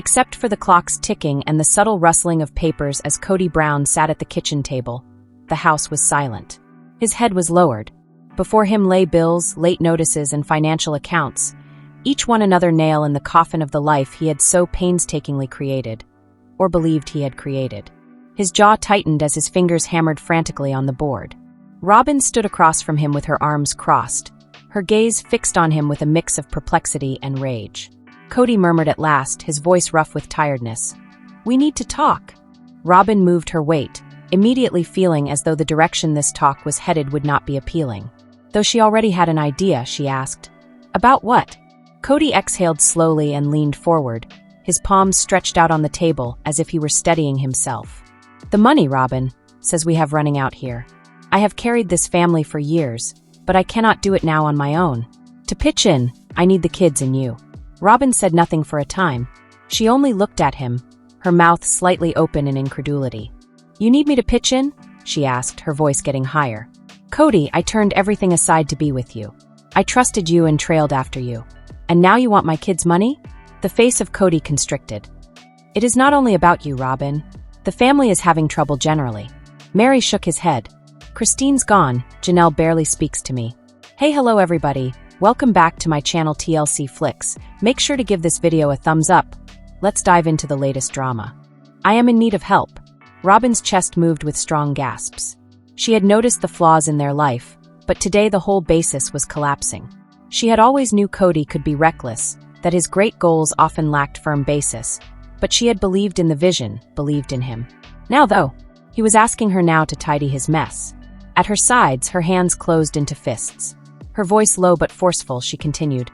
Except for the clock's ticking and the subtle rustling of papers as Kody Brown sat at the kitchen table, the house was silent. His head was lowered. Before him lay bills, late notices, and financial accounts, each one another nail in the coffin of the life he had so painstakingly created, or believed he had created. His jaw tightened as his fingers hammered frantically on the board. Robyn stood across from him with her arms crossed, her gaze fixed on him with a mix of perplexity and rage. Kody murmured at last, his voice rough with tiredness, "We need to talk." Robyn moved her weight, immediately feeling as though the direction this talk was headed would not be appealing. Though she already had an idea, she asked, "About what?" Kody exhaled slowly and leaned forward, his palms stretched out on the table as if he were steadying himself. "The money Robyn says we have running out here. I have carried this family for years, but I cannot do it now on my own. To pitch in, I need the kids and you." Robyn said nothing for a time. She only looked at him, her mouth slightly open in incredulity. "You need me to pitch in?" she asked, her voice getting higher. "Kody, I turned everything aside to be with you. I trusted you and trailed after you. And now you want my kids' money?" The face of Kody constricted. "It is not only about you, Robyn. The family is having trouble generally." Mary shook his head. "Christine's gone, Janelle barely speaks to me. Hey, hello everybody. Welcome back to my channel TLC Flicks. Make sure to give this video a thumbs up. Let's dive into the latest drama. I am in need of help." Robyn's chest moved with strong gasps. She had noticed the flaws in their life, but today the whole basis was collapsing. She had always knew Kody could be reckless, that his great goals often lacked firm basis, but she had believed in the vision, believed in him. Now though, he was asking her now to tidy his mess. At her sides, her hands closed into fists. Her voice low but forceful, she continued,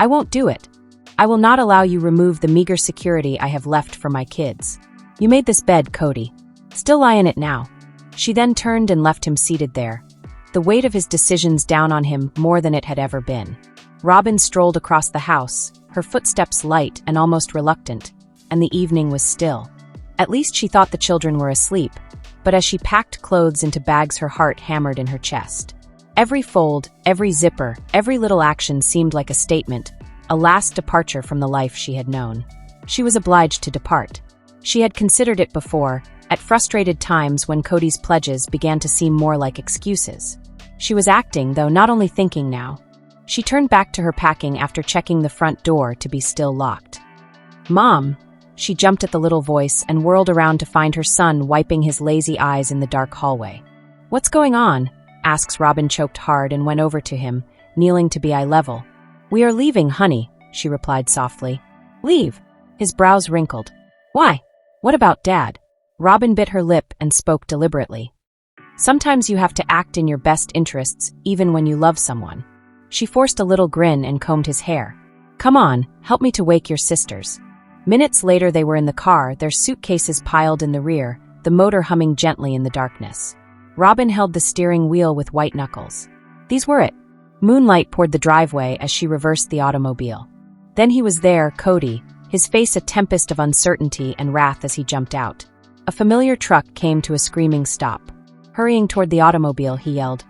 "I won't do it. I will not allow you remove the meager security I have left for my kids. You made this bed, Kody. Still lie in it now." She then turned and left him seated there, the weight of his decisions down on him more than it had ever been. Robyn strolled across the house, her footsteps light and almost reluctant, and the evening was still. At least she thought the children were asleep, but as she packed clothes into bags, her heart hammered in her chest. Every fold, every zipper, every little action seemed like a statement, a last departure from the life she had known. She was obliged to depart. She had considered it before, at frustrated times when Kody's pledges began to seem more like excuses. She was acting, though not only thinking now. She turned back to her packing after checking the front door to be still locked. "Mom!" She jumped at the little voice and whirled around to find her son wiping his lazy eyes in the dark hallway. "What's going on?" asks Robyn, choked hard, and went over to him, kneeling to be eye level. "We are leaving, honey," she replied softly. "Leave?" His brows wrinkled. "Why? What about Dad?" Robyn bit her lip and spoke deliberately. "Sometimes you have to act in your best interests, even when you love someone." She forced a little grin and combed his hair. "Come on, help me to wake your sisters." Minutes later they were in the car, their suitcases piled in the rear, the motor humming gently in the darkness. Robyn held the steering wheel with white knuckles. These were it. Moonlight poured the driveway as she reversed the automobile. Then he was there, Kody, his face a tempest of uncertainty and wrath as he jumped out. A familiar truck came to a screaming stop. Hurrying toward the automobile, he yelled,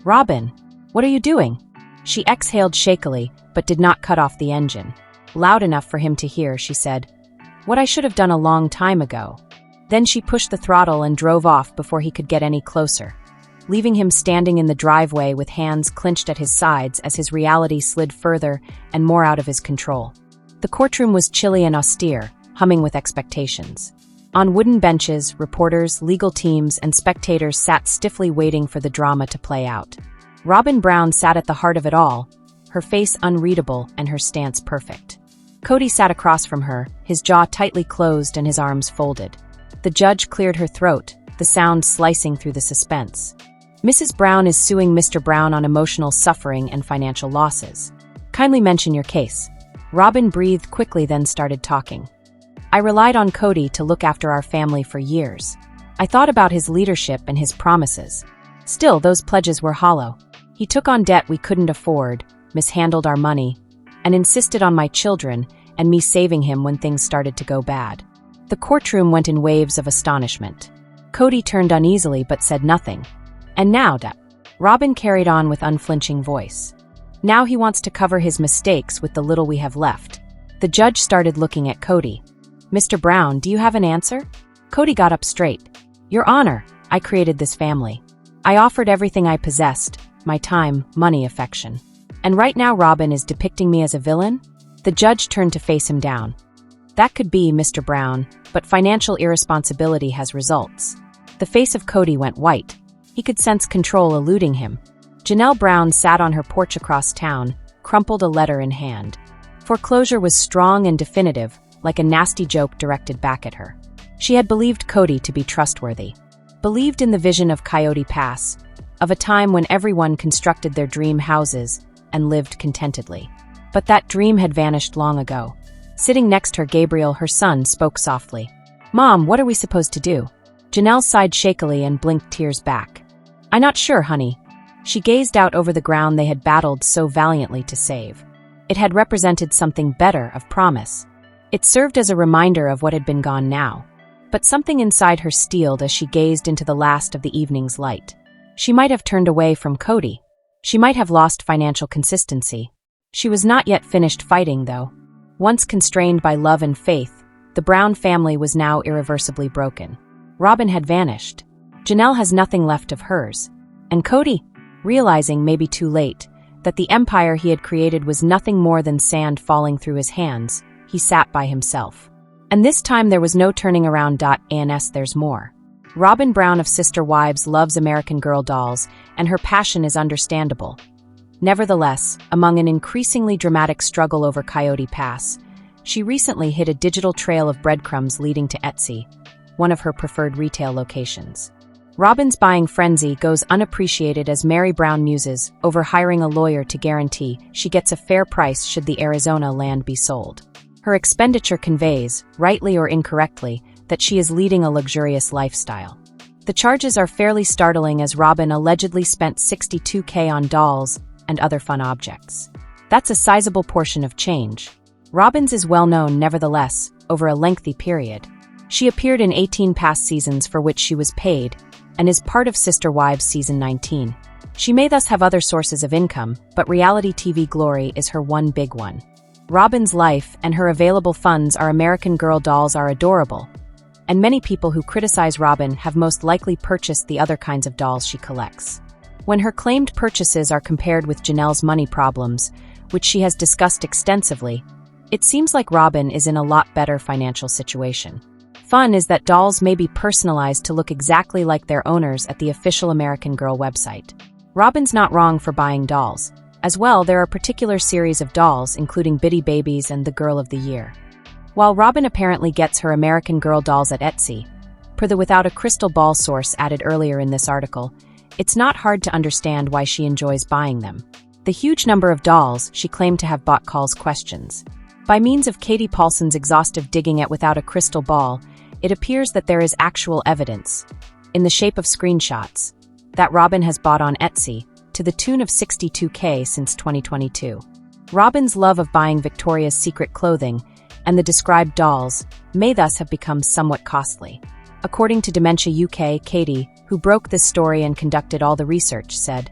"Robyn, what are you doing?" She exhaled shakily, but did not cut off the engine. Loud enough for him to hear, she said, "What I should have done a long time ago." Then she pushed the throttle and drove off before he could get any closer, leaving him standing in the driveway with hands clenched at his sides as his reality slid further and more out of his control. The courtroom was chilly and austere, humming with expectations. On wooden benches, reporters, legal teams, and spectators sat stiffly waiting for the drama to play out. Robyn Brown sat at the heart of it all, her face unreadable and her stance perfect. Kody sat across from her, his jaw tightly closed and his arms folded. The judge cleared her throat, the sound slicing through the suspense. "Mrs. Brown is suing Mr. Brown on emotional suffering and financial losses. Kindly mention your case." Robyn breathed quickly, then started talking. "I relied on Kody to look after our family for years. I thought about his leadership and his promises. Still, those pledges were hollow. He took on debt we couldn't afford, mishandled our money, and insisted on my children and me saving him when things started to go bad." The courtroom went in waves of astonishment. Kody turned uneasily but said nothing. "And now, Robyn carried on with unflinching voice. "Now he wants to cover his mistakes with the little we have left." The judge started looking at Kody. Mr. Brown, do you have an answer? Kody got up straight. Your Honor, I created this family. I offered everything I possessed, my time, money, affection. And right now Robyn is depicting me as a villain? The judge turned to face him down. That could be, Mr. Brown, but financial irresponsibility has results. The face of Kody went white. He could sense control eluding him. Janelle Brown sat on her porch across town, crumpled a letter in hand. Foreclosure was strong and definitive, like a nasty joke directed back at her. She had believed Kody to be trustworthy. Believed in the vision of Coyote Pass, of a time when everyone constructed their dream houses and lived contentedly. But that dream had vanished long ago. Sitting next her, Gabriel, her son, spoke softly. Mom, what are we supposed to do? Janelle sighed shakily and blinked tears back. I'm not sure, honey. She gazed out over the ground they had battled so valiantly to save. It had represented something better, of promise. It served as a reminder of what had been gone now. But something inside her steeled as she gazed into the last of the evening's light. She might have turned away from Kody. She might have lost financial consistency. She was not yet finished fighting, though. Once constrained by love and faith, the Brown family was now irreversibly broken. Robyn had vanished. Janelle has nothing left of hers. And Kody, realizing, maybe too late, that the empire he had created was nothing more than sand falling through his hands, he sat by himself. And this time there was no turning around. There's more. Robyn Brown of Sister Wives loves American Girl dolls, and her passion is understandable. Nevertheless, among an increasingly dramatic struggle over Coyote Pass, she recently hit a digital trail of breadcrumbs leading to Etsy, one of her preferred retail locations. Robyn's buying frenzy goes unappreciated as Mary Brown muses over hiring a lawyer to guarantee she gets a fair price should the Arizona land be sold. Her expenditure conveys, rightly or incorrectly, that she is leading a luxurious lifestyle. The charges are fairly startling as Robyn allegedly spent $62K on dolls and other fun objects. That's a sizable portion of change. Robyn's is well known, nevertheless, over a lengthy period. She appeared in 18 past seasons for which she was paid, and is part of Sister Wives Season 19. She may thus have other sources of income, but reality TV glory is her one big one. Robyn's life and her available funds are American Girl dolls are adorable, and many people who criticize Robyn have most likely purchased the other kinds of dolls she collects. When her claimed purchases are compared with Janelle's money problems, which she has discussed extensively, it seems like Robyn is in a lot better financial situation. Fun is that dolls may be personalized to look exactly like their owners at the official American Girl website. Robyn's not wrong for buying dolls. As well, there are particular series of dolls, including Bitty Babies and the Girl of the Year. While Robyn apparently gets her American Girl dolls at Etsy, per the without a crystal ball source added earlier in this article, it's not hard to understand why she enjoys buying them. The huge number of dolls she claimed to have bought calls questions. By means of Katie Paulson's exhaustive digging at Without a Crystal Ball, it appears that there is actual evidence, in the shape of screenshots, that Robyn has bought on Etsy, to the tune of $62K since 2022. Robyn's love of buying Victoria's Secret clothing and the described dolls may thus have become somewhat costly. According to Dementia UK, Kody, who broke this story and conducted all the research, said,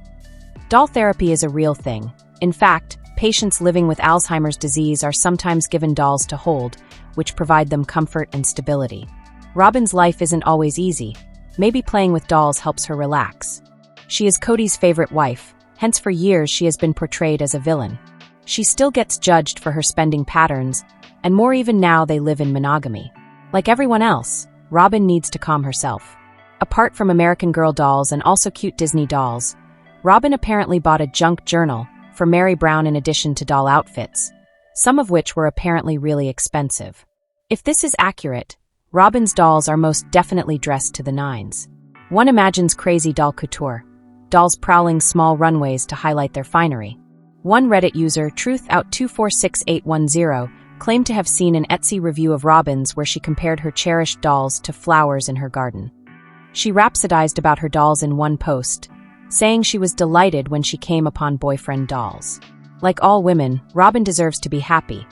"Doll therapy is a real thing. In fact, patients living with Alzheimer's disease are sometimes given dolls to hold, which provide them comfort and stability. Robyn's life isn't always easy. Maybe playing with dolls helps her relax. She is Kody's favorite wife, hence for years she has been portrayed as a villain. She still gets judged for her spending patterns, and more even now they live in monogamy. Like everyone else, Robyn needs to calm herself. Apart from American Girl dolls and also cute Disney dolls, Robyn apparently bought a junk journal for Mary Brown in addition to doll outfits, some of which were apparently really expensive. If this is accurate, Robyn's dolls are most definitely dressed to the nines. One imagines crazy doll couture, dolls prowling small runways to highlight their finery. One Reddit user, TruthOut246810, claimed to have seen an Etsy review of Robyn's where she compared her cherished dolls to flowers in her garden. She rhapsodized about her dolls in one post, saying she was delighted when she came upon boyfriend dolls. Like all women, Robyn deserves to be happy.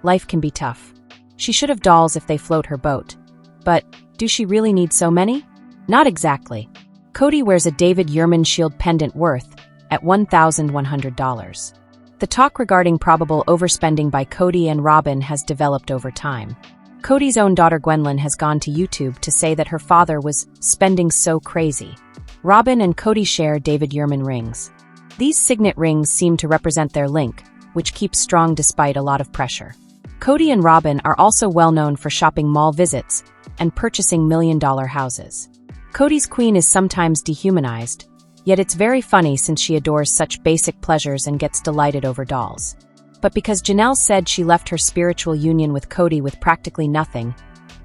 Life can be tough. She should have dolls if they float her boat. But, do she really need so many? Not exactly. Kody wears a David Yurman Shield pendant worth at $1,100. The talk regarding probable overspending by Kody and Robyn has developed over time. Kody's own daughter Gwendolyn has gone to YouTube to say that her father was spending so crazy. Robyn and Kody share David Yurman rings. These signet rings seem to represent their link, which keeps strong despite a lot of pressure. Kody and Robyn are also well known for shopping mall visits and purchasing million-dollar houses. Kody's queen is sometimes dehumanized, yet it's very funny since she adores such basic pleasures and gets delighted over dolls. But because Janelle said she left her spiritual union with Kody with practically nothing,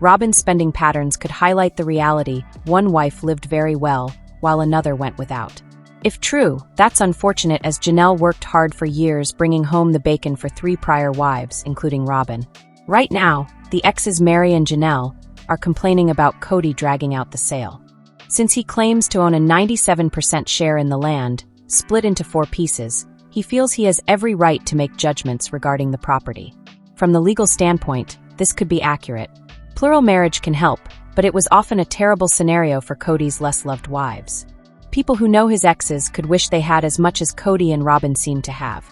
Robyn's spending patterns could highlight the reality one wife lived very well while another went without. If true, that's unfortunate as Janelle worked hard for years bringing home the bacon for 3 prior wives, including Robyn. Right now, the exes Mary and Janelle are complaining about Kody dragging out the sale. Since he claims to own a 97% share in the land, split into 4 pieces, he feels he has every right to make judgments regarding the property. From the legal standpoint, this could be accurate. Plural marriage can help, but it was often a terrible scenario for Kody's less loved wives. People who know his exes could wish they had as much as Kody and Robyn seemed to have.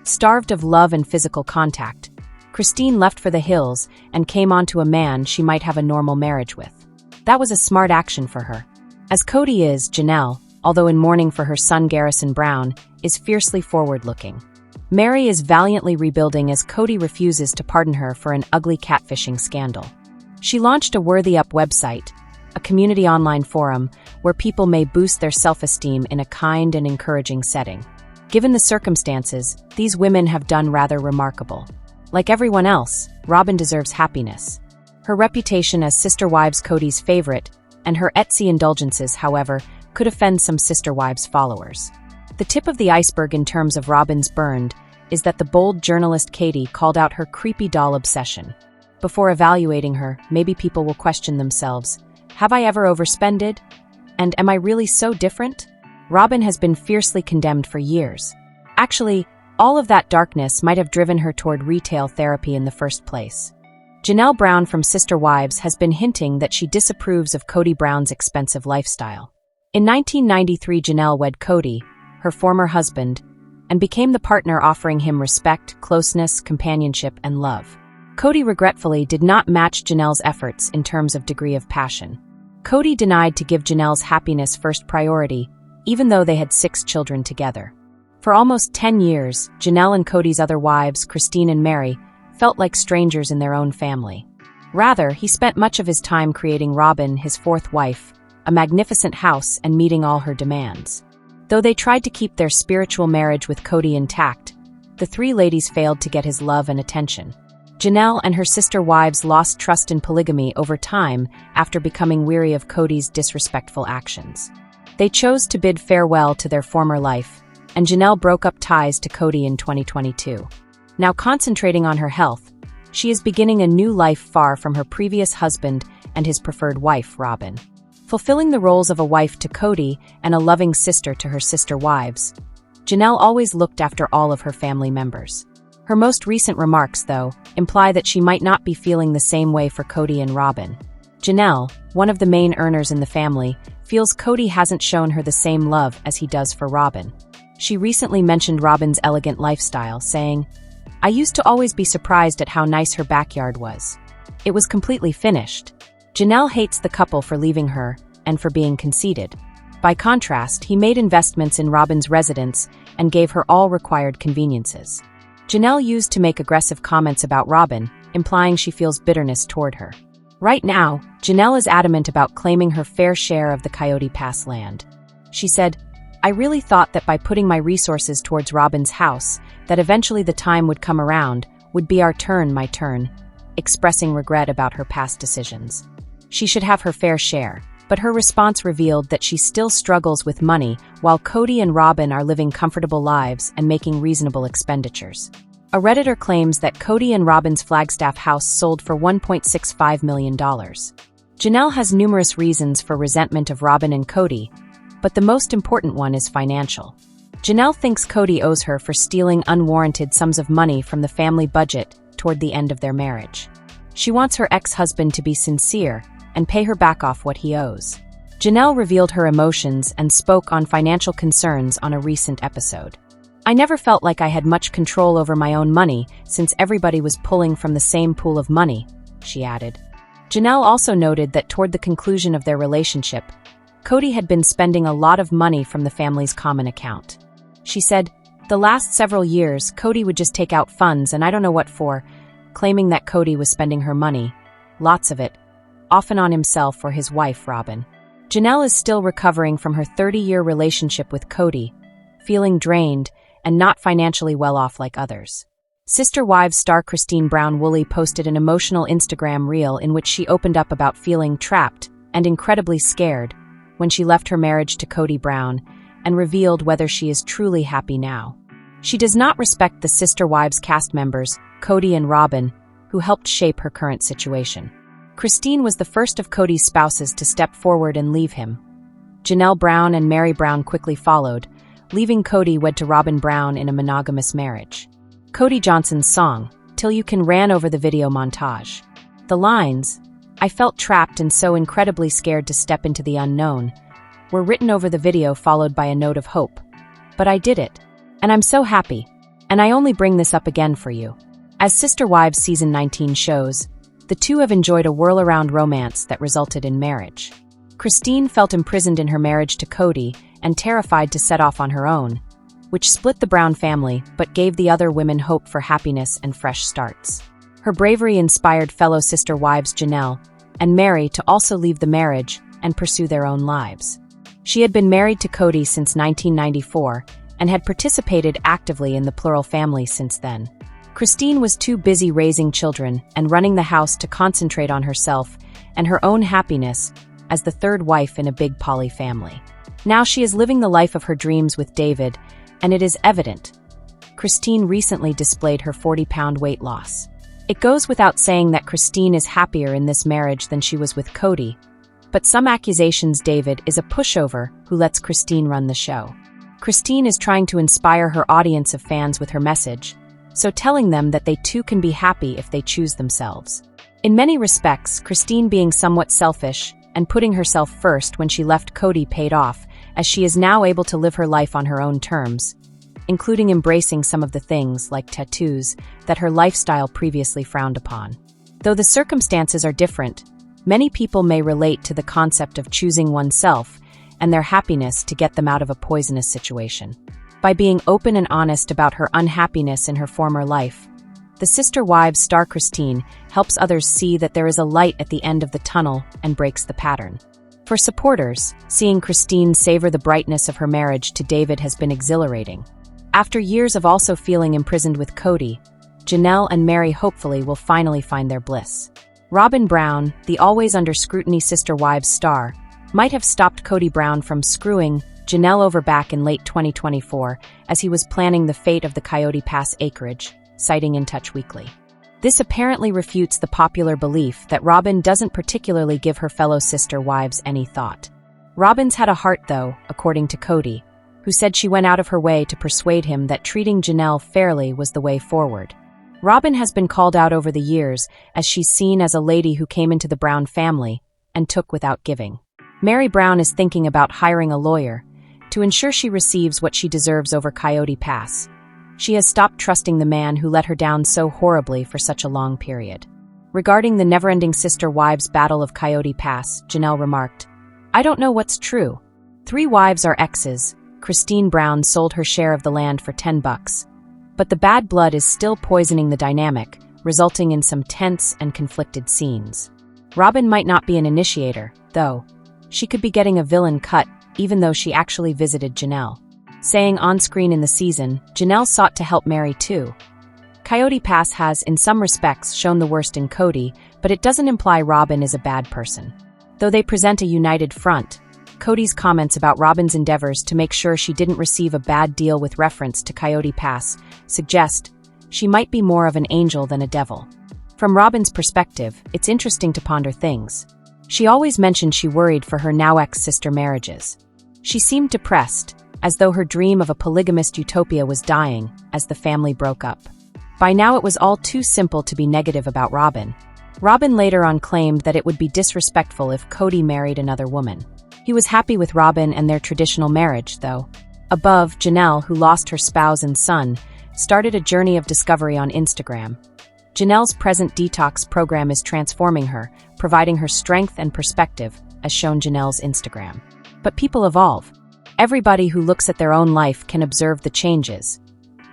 Starved of love and physical contact, Christine left for the hills and came onto a man she might have a normal marriage with. That was a smart action for her. As Kody is, Janelle, although in mourning for her son Garrison Brown, is fiercely forward-looking. Mary is valiantly rebuilding as Kody refuses to pardon her for an ugly catfishing scandal. She launched a Worthy Up website, a community online forum where people may boost their self-esteem in a kind and encouraging setting. Given the circumstances, these women have done rather remarkable. Like everyone else, Robyn deserves happiness. Her reputation as Sister Wives Kody's favorite, and her Etsy indulgences, however, could offend some Sister Wives followers. The tip of the iceberg in terms of Robyn's burned is that the bold journalist Kody called out her creepy doll obsession. Before evaluating her, maybe people will question themselves. Have I ever overspended? And am I really so different? Robyn has been fiercely condemned for years. Actually, all of that darkness might have driven her toward retail therapy in the first place. Janelle Brown from Sister Wives has been hinting that she disapproves of Kody Brown's expensive lifestyle. In 1993, Janelle wed Kody, her former husband, and became the partner offering him respect, closeness, companionship, and love. Kody regretfully did not match Janelle's efforts in terms of degree of passion. Kody denied to give Janelle's happiness first priority, even though they had 6 children together. For almost 10 years, Janelle and Kody's other wives, Christine and Mary, felt like strangers in their own family. Rather, he spent much of his time creating Robyn, his 4th wife, a magnificent house and meeting all her demands. Though they tried to keep their spiritual marriage with Kody intact, the 3 ladies failed to get his love and attention. Janelle and her sister wives lost trust in polygamy over time after becoming weary of Kody's disrespectful actions. They chose to bid farewell to their former life, and Janelle broke up ties to Kody in 2022. Now concentrating on her health, she is beginning a new life far from her previous husband and his preferred wife, Robyn. Fulfilling the roles of a wife to Kody and a loving sister to her sister wives, Janelle always looked after all of her family members. Her most recent remarks, though, imply that she might not be feeling the same way for Kody and Robyn. Janelle, one of the main earners in the family, feels Kody hasn't shown her the same love as he does for Robyn. She recently mentioned Robyn's elegant lifestyle, saying, "I used to always be surprised at how nice her backyard was. It was completely finished." Janelle hates the couple for leaving her and for being conceited. By contrast, he made investments in Robyn's residence and gave her all required conveniences. Janelle used to make aggressive comments about Robyn, implying she feels bitterness toward her. Right now, Janelle is adamant about claiming her fair share of the Coyote Pass land. She said, "I really thought that by putting my resources towards Robyn's house, that eventually the time would come around, would be our turn, my turn," expressing regret about her past decisions. She should have her fair share, but her response revealed that she still struggles with money while Kody and Robyn are living comfortable lives and making reasonable expenditures. A Redditor claims that Kody and Robyn's Flagstaff house sold for $1.65 million. Janelle has numerous reasons for resentment of Robyn and Kody, but the most important one is financial. Janelle thinks Kody owes her for stealing unwarranted sums of money from the family budget toward the end of their marriage. She wants her ex-husband to be sincere and pay her back off what he owes. Janelle revealed her emotions and spoke on financial concerns on a recent episode. "I never felt like I had much control over my own money since everybody was pulling from the same pool of money," she added. Janelle also noted that toward the conclusion of their relationship, Kody had been spending a lot of money from the family's common account. She said, "The last several years, Kody would just take out funds and I don't know what for," claiming that Kody was spending her money, lots of it, often on himself or his wife, Robyn. Janelle is still recovering from her 30-year relationship with Kody, feeling drained and not financially well off like others. Sister Wives star Christine Brown-Woolley posted an emotional Instagram reel in which she opened up about feeling trapped and incredibly scared when she left her marriage to Kody Brown and revealed whether she is truly happy now. She does not respect the Sister Wives cast members, Kody and Robyn, who helped shape her current situation. Christine was the first of Kody's spouses to step forward and leave him. Janelle Brown and Mary Brown quickly followed, leaving Kody wed to Robyn Brown in a monogamous marriage. Kody Johnson's song, "Till You Can" ran over the video montage. The lines, "I felt trapped and so incredibly scared to step into the unknown," were written over the video, followed by a note of hope. "But I did it. And I'm so happy. And I only bring this up again for you." As Sister Wives Season 19 shows, the two have enjoyed a whirl-around romance that resulted in marriage. Christine felt imprisoned in her marriage to Kody and terrified to set off on her own, which split the Brown family but gave the other women hope for happiness and fresh starts. Her bravery inspired fellow Sister Wives Janelle and Mary to also leave the marriage and pursue their own lives. She had been married to Kody since 1994 and had participated actively in the plural family since then. Christine was too busy raising children and running the house to concentrate on herself and her own happiness as the third wife in a big poly family. Now she is living the life of her dreams with David, and it is evident. Christine recently displayed her 40-pound weight loss. It goes without saying that Christine is happier in this marriage than she was with Kody, but some accusations David is a pushover who lets Christine run the show. Christine is trying to inspire her audience of fans with her message, so telling them that they too can be happy if they choose themselves. In many respects, Christine being somewhat selfish and putting herself first when she left Kody paid off, as she is now able to live her life on her own terms, including embracing some of the things, like tattoos, that her lifestyle previously frowned upon. Though the circumstances are different, many people may relate to the concept of choosing oneself and their happiness to get them out of a poisonous situation. By being open and honest about her unhappiness in her former life, the Sister Wives star Christine helps others see that there is a light at the end of the tunnel and breaks the pattern. For supporters, seeing Christine savor the brightness of her marriage to David has been exhilarating. After years of also feeling imprisoned with Kody, Janelle and Mary hopefully will finally find their bliss. Robyn Brown, the always under scrutiny Sister Wives star, might have stopped Kody Brown from screwing Janelle over back in late 2024 as he was planning the fate of the Coyote Pass acreage, citing In Touch Weekly. This apparently refutes the popular belief that Robyn doesn't particularly give her fellow sister wives any thought. Robyn's had a heart though, according to Kody, who said she went out of her way to persuade him that treating Janelle fairly was the way forward. Robyn has been called out over the years as she's seen as a lady who came into the Brown family and took without giving. Mary Brown is thinking about hiring a lawyer to ensure she receives what she deserves over Coyote Pass. She has stopped trusting the man who let her down so horribly for such a long period. Regarding the never-ending Sister Wives battle of Coyote Pass, Janelle remarked, "I don't know what's true. 3 wives are exes. Christine Brown sold her share of the land for $10. But the bad blood is still poisoning the dynamic, resulting in some tense and conflicted scenes. Robyn might not be an initiator, though. She could be getting a villain cut, even though she actually visited Janelle." Saying on-screen in the season, Janelle sought to help Mary too. Coyote Pass has, in some respects, shown the worst in Kody, but it doesn't imply Robyn is a bad person. Though they present a united front, Kody's comments about Robyn's endeavors to make sure she didn't receive a bad deal with reference to Coyote Pass suggest she might be more of an angel than a devil. From Robyn's perspective, it's interesting to ponder things. She always mentioned she worried for her now ex-sister marriages. She seemed depressed, as though her dream of a polygamist utopia was dying as the family broke up. By now it was all too simple to be negative about Robyn. Robyn later on claimed that it would be disrespectful if Kody married another woman. He was happy with Robyn and their traditional marriage, though. Above, Janelle, who lost her spouse and son, started a journey of discovery on Instagram. Janelle's present detox program is transforming her, providing her strength and perspective, as shown Janelle's Instagram. But people evolve. Everybody who looks at their own life can observe the changes.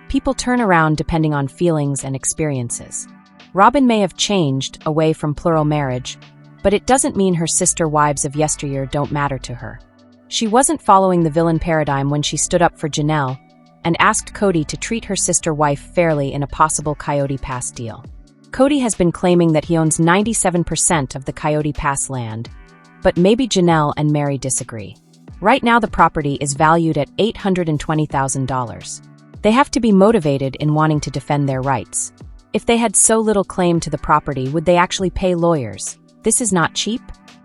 People turn around depending on feelings and experiences. Robyn may have changed away from plural marriage, but it doesn't mean her sister wives of yesteryear don't matter to her. She wasn't following the villain paradigm when she stood up for Janelle and asked Kody to treat her sister wife fairly in a possible Coyote Pass deal. Kody has been claiming that he owns 97% of the Coyote Pass land, but maybe Janelle and Mary disagree. Right now the property is valued at $820,000. They have to be motivated in wanting to defend their rights. If they had so little claim to the property, would they actually pay lawyers? This is not cheap?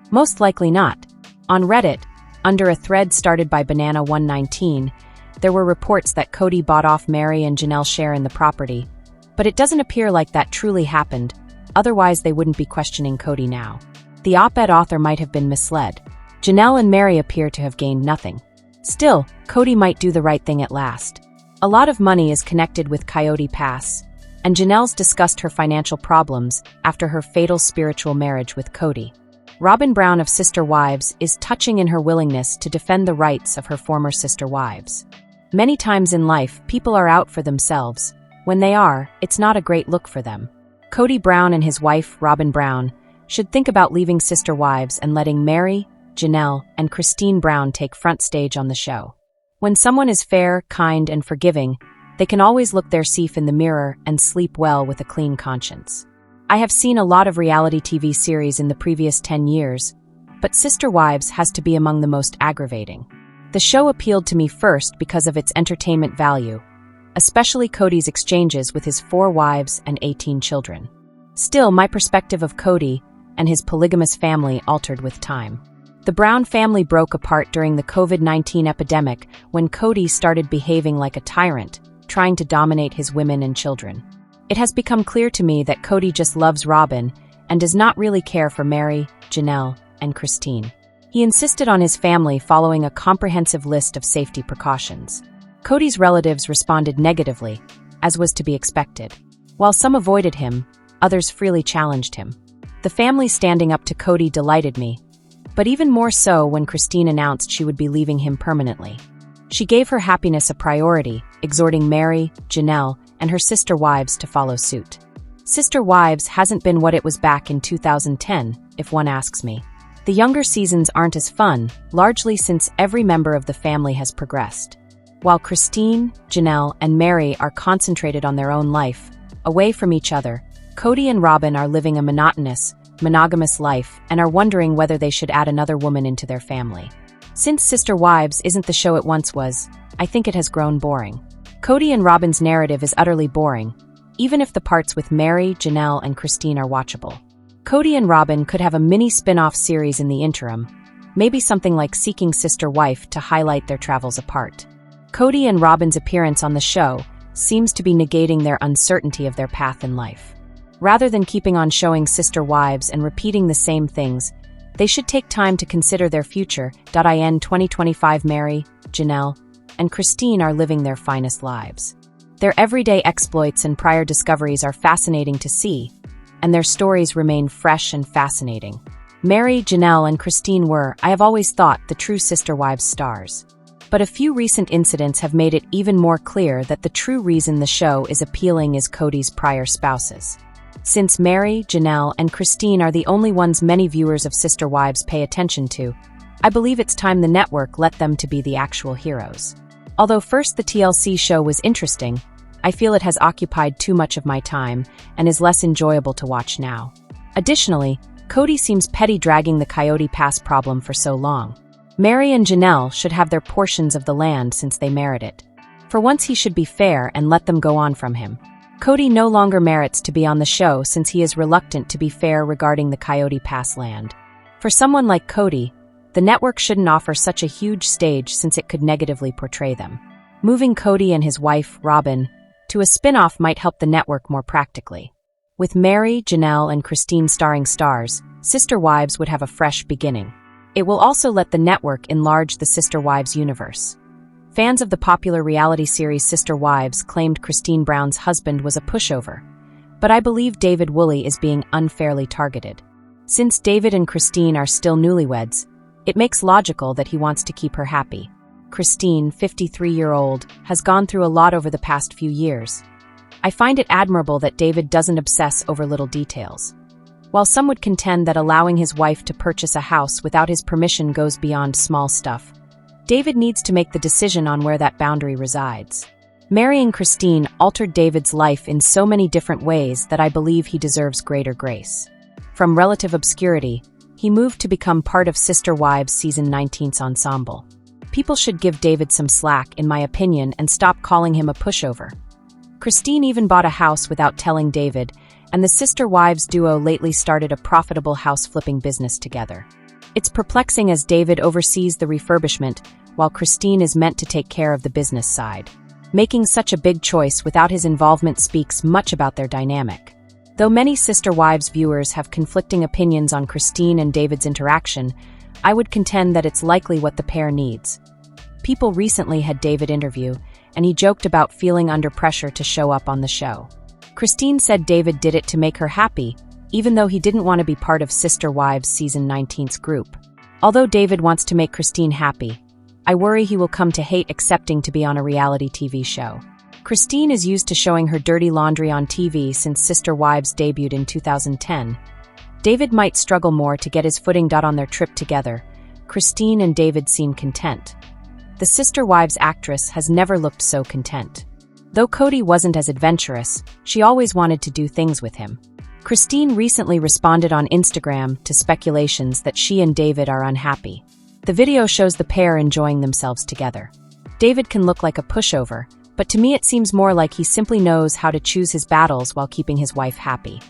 Most likely not. On Reddit, under a thread started by Banana119, there were reports that Kody bought off Mary and Janelle's share in the property, but it doesn't appear like that truly happened, otherwise they wouldn't be questioning Kody now. The op-ed author might have been misled. Janelle and Mary appear to have gained nothing. Still, Kody might do the right thing at last. A lot of money is connected with Coyote Pass, and Janelle's discussed her financial problems after her fatal spiritual marriage with Kody. Robyn Brown of Sister Wives is touching in her willingness to defend the rights of her former sister wives. Many times in life, people are out for themselves. When they are, it's not a great look for them. Kody Brown and his wife, Robyn Brown, should think about leaving Sister Wives and letting Mary, Janelle, and Christine Brown take front stage on the show. When someone is fair, kind, and forgiving, they can always look their self in the mirror and sleep well with a clean conscience. I have seen a lot of reality TV series in the previous 10 years, but Sister Wives has to be among the most aggravating. The show appealed to me first because of its entertainment value, especially Kody's exchanges with his 4 wives and 18 children. Still, my perspective of Kody and his polygamous family altered with time. The Brown family broke apart during the COVID-19 epidemic when Kody started behaving like a tyrant, trying to dominate his women and children. It has become clear to me that Kody just loves Robyn and does not really care for Mary, Janelle, and Christine. He insisted on his family following a comprehensive list of safety precautions. Kody's relatives responded negatively, as was to be expected. While some avoided him, others freely challenged him. The family standing up to Kody delighted me, but even more so when Christine announced she would be leaving him permanently. She gave her happiness a priority, exhorting Mary, Janelle, and her sister wives to follow suit. Sister Wives hasn't been what it was back in 2010, if one asks me. The younger seasons aren't as fun, largely since every member of the family has progressed. While Christine, Janelle, and Mary are concentrated on their own life, away from each other, Kody and Robyn are living a monotonous, monogamous life and are wondering whether they should add another woman into their family. Since Sister Wives isn't the show it once was, I think it has grown boring. Kody and Robyn's narrative is utterly boring, even if the parts with Mary, Janelle, and Christine are watchable. Kody and Robyn could have a mini spin-off series in the interim, maybe something like Seeking Sister Wife to highlight their travels apart. Kody and Robyn's appearance on the show seems to be negating their uncertainty of their path in life. Rather than keeping on showing Sister Wives and repeating the same things, they should take time to consider their future. In 2025 Mary, Janelle, and Christine are living their finest lives. Their everyday exploits and prior discoveries are fascinating to see, and their stories remain fresh and fascinating. Mary, Janelle, and Christine were, I have always thought, the true Sister Wives stars. But a few recent incidents have made it even more clear that the true reason the show is appealing is Kody's prior spouses. Since Mary, Janelle, and Christine are the only ones many viewers of Sister Wives pay attention to, I believe it's time the network let them to be the actual heroes. Although first the TLC show was interesting, I feel it has occupied too much of my time and is less enjoyable to watch now. Additionally, Kody seems petty dragging the Coyote Pass problem for so long. Mary and Janelle should have their portions of the land since they merit it. For once he should be fair and let them go on from him. Kody no longer merits to be on the show since he is reluctant to be fair regarding the Coyote Pass land. For someone like Kody, the network shouldn't offer such a huge stage since it could negatively portray them. Moving Kody and his wife, Robyn, to a spin-off might help the network more practically. With Mary, Janelle, and Christine starring stars, Sister Wives would have a fresh beginning. It will also let the network enlarge the Sister Wives universe. Fans of the popular reality series Sister Wives claimed Christine Brown's husband was a pushover, But I believe David Woolley is being unfairly targeted. Since David and Christine are still newlyweds, it makes logical that he wants to keep her happy. Christine, 53-year-old, has gone through a lot over the past few years. I find it admirable that David doesn't obsess over little details. While some would contend that allowing his wife to purchase a house without his permission goes beyond small stuff, David needs to make the decision on where that boundary resides. Marrying Christine altered David's life in so many different ways that I believe he deserves greater grace. From relative obscurity, he moved to become part of Sister Wives Season 19's ensemble. People should give David some slack, in my opinion, and stop calling him a pushover. Christine even bought a house without telling David, and the Sister Wives duo lately started a profitable house-flipping business together. It's perplexing as David oversees the refurbishment, while Christine is meant to take care of the business side. Making such a big choice without his involvement speaks much about their dynamic. Though many Sister Wives viewers have conflicting opinions on Christine and David's interaction, I would contend that it's likely what the pair needs. People recently had David interview, and he joked about feeling under pressure to show up on the show. Christine said David did it to make her happy, even though he didn't want to be part of Sister Wives Season 19's group. Although David wants to make Christine happy, I worry he will come to hate accepting to be on a reality TV show. Christine is used to showing her dirty laundry on TV since Sister Wives debuted in 2010. David might struggle more to get his footing on their trip together. Christine and David seem content. The Sister Wives actress has never looked so content. Though Kody wasn't as adventurous, she always wanted to do things with him. Christine recently responded on Instagram to speculations that she and David are unhappy. The video shows the pair enjoying themselves together. David can look like a pushover, but to me it seems more like he simply knows how to choose his battles while keeping his wife happy.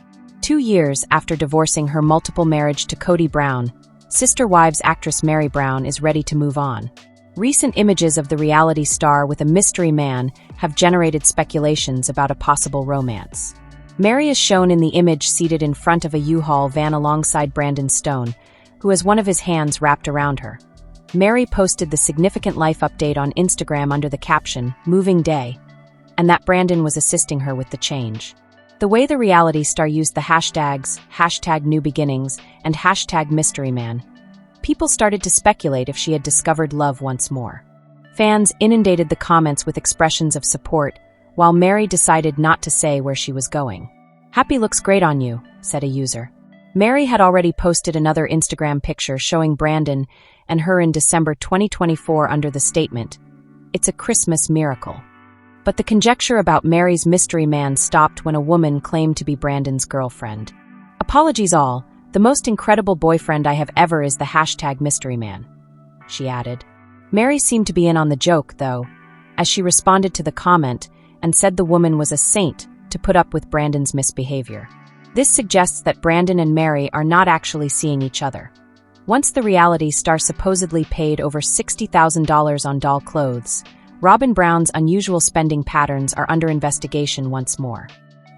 2 years after divorcing her multiple marriage to Kody Brown, Sister Wives actress Meri Brown is ready to move on. Recent images of the reality star with a mystery man have generated speculations about a possible romance. Meri is shown in the image seated in front of a U-Haul van alongside Brandon Stone, who has one of his hands wrapped around her. Meri posted the significant life update on Instagram under the caption, "Moving Day," and that Brandon was assisting her with the change. The way the reality star used the hashtags, #NewBeginnings, and #MysteryMan, people started to speculate if she had discovered love once more. Fans inundated the comments with expressions of support, while Meri decided not to say where she was going. "Happy looks great on you," said a user. Meri had already posted another Instagram picture showing Brandon and her in December 2024 under the statement, "It's a Christmas miracle." But the conjecture about Meri's mystery man stopped when a woman claimed to be Brandon's girlfriend. "Apologies all, the most incredible boyfriend I have ever is the #mysteryman," she added. Meri seemed to be in on the joke, though, as she responded to the comment and said the woman was a saint to put up with Brandon's misbehavior. This suggests that Brandon and Meri are not actually seeing each other. Once the reality star supposedly paid over $60,000 on doll clothes, Robyn Brown's unusual spending patterns are under investigation once more.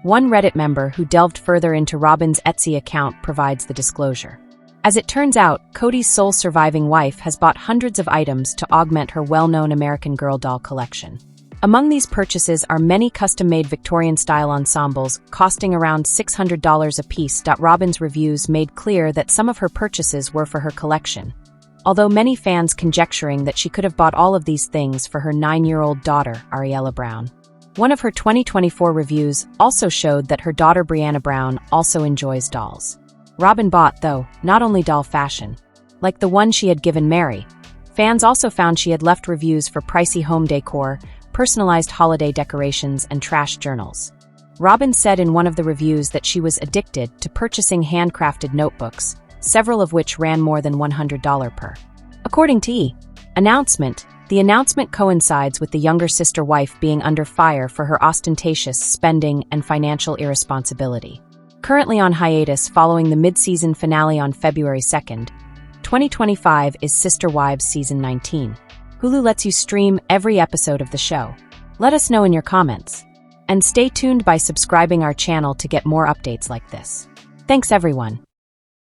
One Reddit member who delved further into Robyn's Etsy account provides the disclosure. As it turns out, Kody's sole surviving wife has bought hundreds of items to augment her well-known American Girl doll collection. Among these purchases are many custom-made Victorian-style ensembles costing around $600 a piece. Robyn's reviews made clear that some of her purchases were for her collection, although many fans conjecturing that she could have bought all of these things for her 9-year-old daughter, Ariella Brown. One of her 2024 reviews also showed that her daughter Brianna Brown also enjoys dolls. Robyn bought, though, not only doll fashion. Like the one she had given Meri, fans also found she had left reviews for pricey home decor, personalized holiday decorations, and trash journals. Robyn said in one of the reviews that she was addicted to purchasing handcrafted notebooks, several of which ran more than $100 per. According to the announcement coincides with the younger sister wife being under fire for her ostentatious spending and financial irresponsibility. Currently on hiatus following the mid-season finale on February 2nd, 2025 is Sister Wives Season 19. Hulu lets you stream every episode of the show. Let us know in your comments. And stay tuned by subscribing our channel to get more updates like this. Thanks everyone.